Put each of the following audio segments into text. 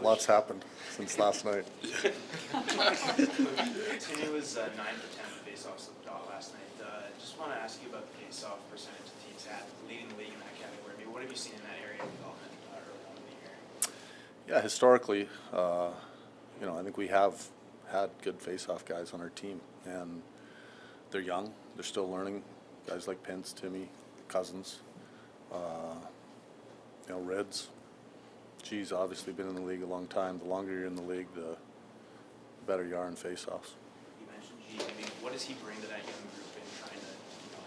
Lots happened since last night. Timmy was 9 for 10 face-offs last night. Just want to ask you about the face-off percentage the team's at, leading the league in that category. I mean, what have you seen in that area of development early on in the year? Yeah, historically, I think we have had good face-off guys on our team, and they're young. They're still learning. Guys like Pence, Timmy, Cousins, Reds. G's obviously been in the league a long time. The longer you're in the league, the better you are in face-offs. You mentioned G. I mean, what does he bring to that young group in trying to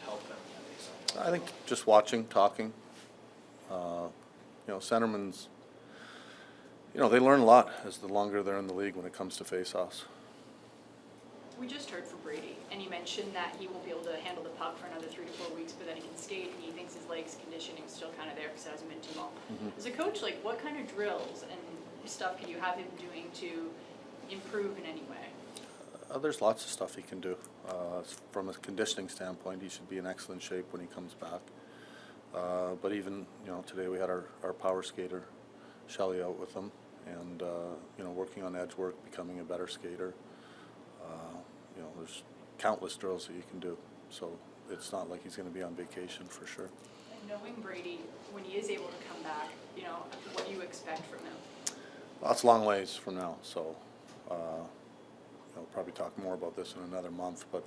help them in that face-off? I think just watching, talking. Centermen's, they learn a lot as the longer they're in the league when it comes to face-offs. We just heard from Brady, and he mentioned that he won't be able to handle the puck for another 3 to 4 weeks, but then he can skate, and he thinks his legs conditioning is still kind of there because it hasn't been too long. As a coach, what kind of drills and stuff can you have him doing to improve in any way? There's lots of stuff he can do. From a conditioning standpoint, he should be in excellent shape when he comes back. But even, today we had our power skater, Shelley, out with him, and, working on edge work, becoming a better skater. There's countless drills that you can do. So it's not like he's going to be on vacation for sure. And knowing Brady, when he is able to come back, what do you expect from him? Well, it's a long ways from now, so we'll probably talk more about this in another month, but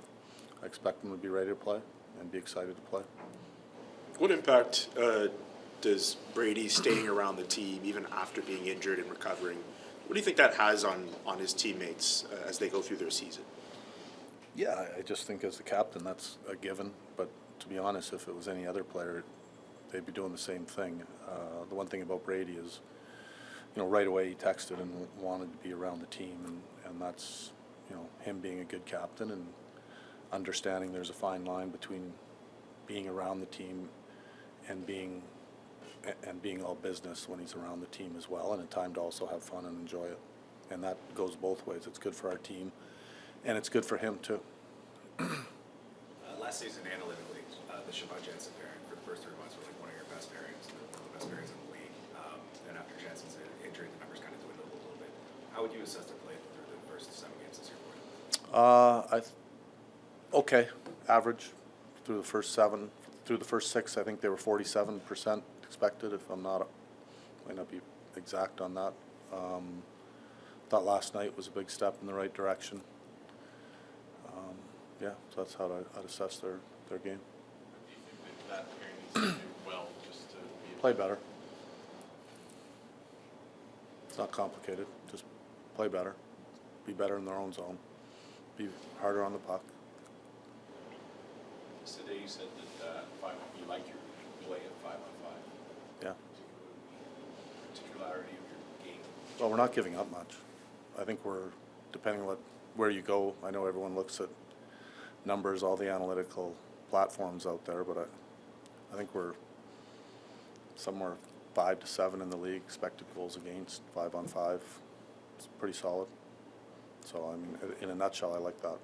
I expect him to be ready to play and be excited to play. What impact does Brady staying around the team, even after being injured and recovering, what do you think that has on his teammates as they go through their season? Yeah, I just think as the captain, that's a given. But to be honest, if it was any other player, they'd be doing the same thing. The one thing about Brady is, right away he texted and wanted to be around the team, and that's, him being a good captain and understanding there's a fine line between being around the team and being all business when he's around the team as well, and a time to also have fun and enjoy it. And that goes both ways. It's good for our team, and it's good for him too. Last season, analytically, the Shabbat Jensen pairing for the first 3 months were one of your best pairings, one of the best pairings in the league. Then after Jensen's injury, the numbers kind of dwindled a little bit. How would you assess their play through the first 7 games this year for you? Okay, average through the first 7. Through the first 6, I think they were 47% expected. If I'm not, might not be exact on that. Thought last night was a big step in the right direction. So that's how I'd assess their game. Do you think that pairing needs to do well just to be Play better. It's not complicated. Just play better. Be better in their own zone. Be harder on the puck. Today you said that you like your play at 5-on-5. Yeah. Particularity of your game. Well, we're not giving up much. I think we're, depending on where you go, I know everyone looks at numbers, all the analytical platforms out there, but I think we're somewhere 5 to 7 in the league, expected goals against, 5-on-5. It's pretty solid. So, I mean, in a nutshell, I like that.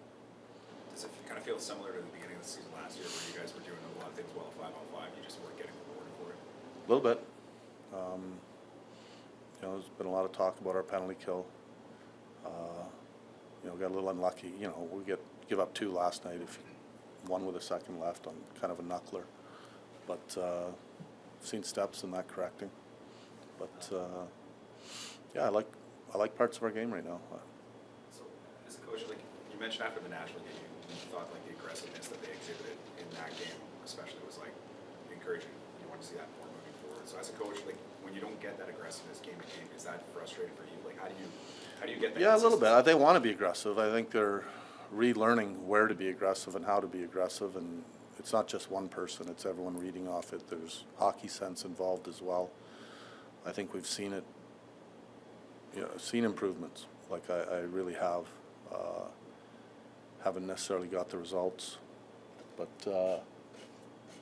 Does it kind of feel similar to the beginning of the season last year where you guys were doing a lot of things well at 5-on-5, you just weren't getting rewarded for it? A little bit. There's been a lot of talk about our penalty kill. Got a little unlucky. We give up 2 last night. If one with a second left on kind of a knuckler, but seen steps in that correcting. But I like parts of our game right now. So, as a coach, you mentioned after the national game, you thought the aggressiveness that they exhibited in that game, especially, was encouraging. You want to see that more moving forward. So, as a coach, when you don't get that aggressiveness game to game, is that frustrating for you? How do you get that? Yeah, a little bit. They want to be aggressive. I think they're relearning where to be aggressive and how to be aggressive, and it's not just one person. It's everyone reading off it. There's hockey sense involved as well. I think we've seen it. Seen improvements. I really have. Haven't necessarily got the results, but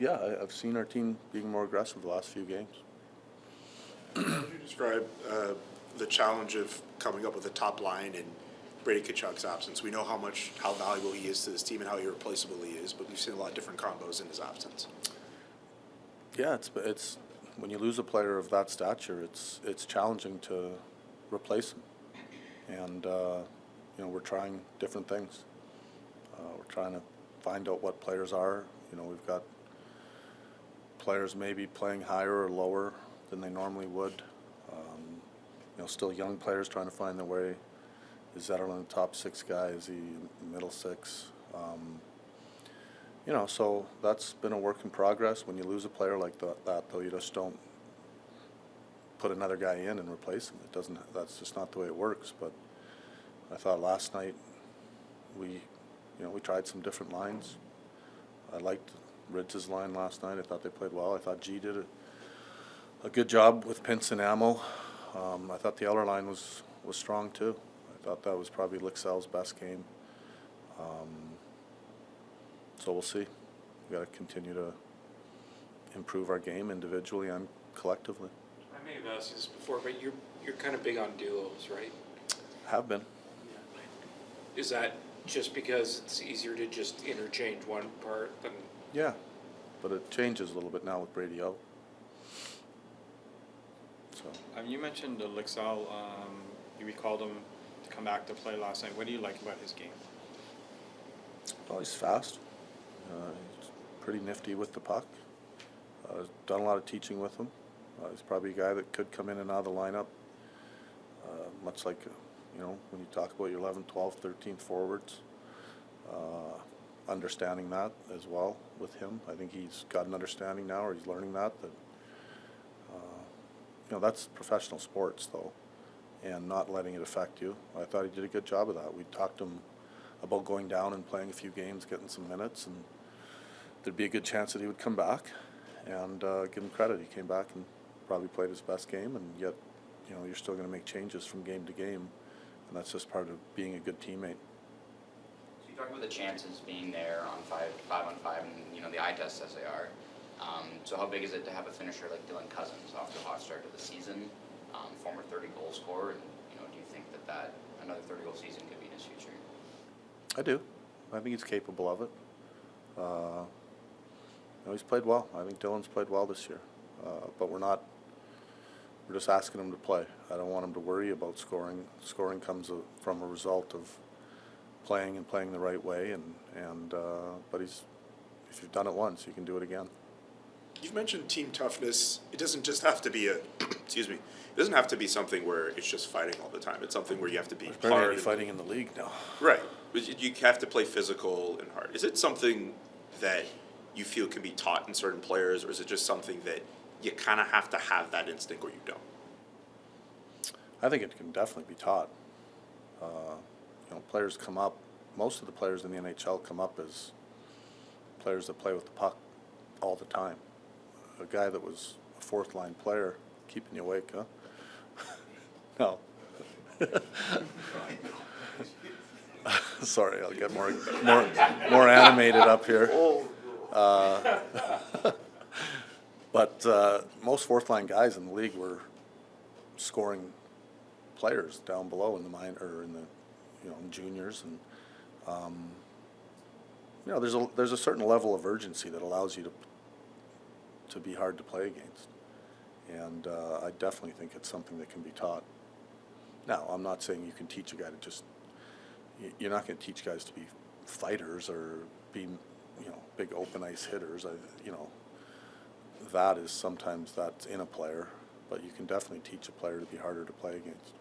I've seen our team being more aggressive the last few games. How would you describe the challenge of coming up with a top line in Brady Tkachuk's absence? We know how valuable he is to this team and how irreplaceable he is, but we've seen a lot of different combos in his absence. Yeah, it's when you lose a player of that stature, it's challenging to replace him. And, we're trying different things. We're trying to find out what players are. We've got players maybe playing higher or lower than they normally would. Still young players trying to find their way. Is Zetterlund the top 6 guy? Is he middle 6? So that's been a work in progress. When you lose a player like that, though, you just don't put another guy in and replace him. It doesn't. That's just not the way it works. But I thought last night we tried some different lines. I liked Ritz's line last night. I thought they played well. I thought G did a good job with Pince and Ammo. I thought the other line was strong too. I thought that was probably Lixell's best game. So we'll see. We got to continue to improve our game individually and collectively. I may have asked you this before, but you're kind of big on duos, right? Have been. Is that just because it's easier to just interchange one part than? Yeah, but it changes a little bit now with Brady out. So You mentioned Lixell, you recalled him to come back to play last night. What do you like about his game? well, he's fast. He's pretty nifty with the puck. Done a lot of teaching with him. He's probably a guy that could come in and out of the lineup, much like, when you talk about your 11th, 12th, 13th forwards, understanding that as well with him. I think he's got an understanding now, or he's learning that that's professional sports, though, and not letting it affect you. I thought he did a good job of that. We talked to him about going down and playing a few games, getting some minutes, and there'd be a good chance that he would come back, and give him credit. He came back and probably played his best game, and yet, you're still going to make changes from game to game, and that's just part of being a good teammate. So you talked about the chances being there on 5-on-5 and, the eye test as they are. So how big is it to have a finisher like Dylan Cousins off to a hot start to the season, former 30-goal scorer, and, do you think that another 30-goal season could be in his future? I do. I think he's capable of it. He's played well. I think Dylan's played well this year. But we're just asking him to play. I don't want him to worry about scoring. Scoring comes from a result of playing the right way. But if you've done it once, you can do it again. You've mentioned team toughness. It doesn't just have to be excuse me, it doesn't have to be something where it's just fighting all the time. It's something where you have to be There's barely hard. any fighting in the league now. Right. But you have to play physical and hard. Is it something that you feel can be taught in certain players, or is it just something that you kind of have to have that instinct or you don't? I think it can definitely be taught. Players come up, most of the players in the NHL come up as players that play with the puck all the time. A guy that was a fourth-line player, keeping you awake, huh? No. Sorry, I'll get more animated up here. But most fourth-line guys in the league were scoring players down below in the minor, or in the in juniors, and there's a certain level of urgency that allows you to be hard to play against, and I definitely think it's something that can be taught. Now, I'm not saying you can teach a guy to just. You're not going to teach guys to be fighters or be big open ice hitters. That is sometimes that's in a player, but you can definitely teach a player to be harder to play against.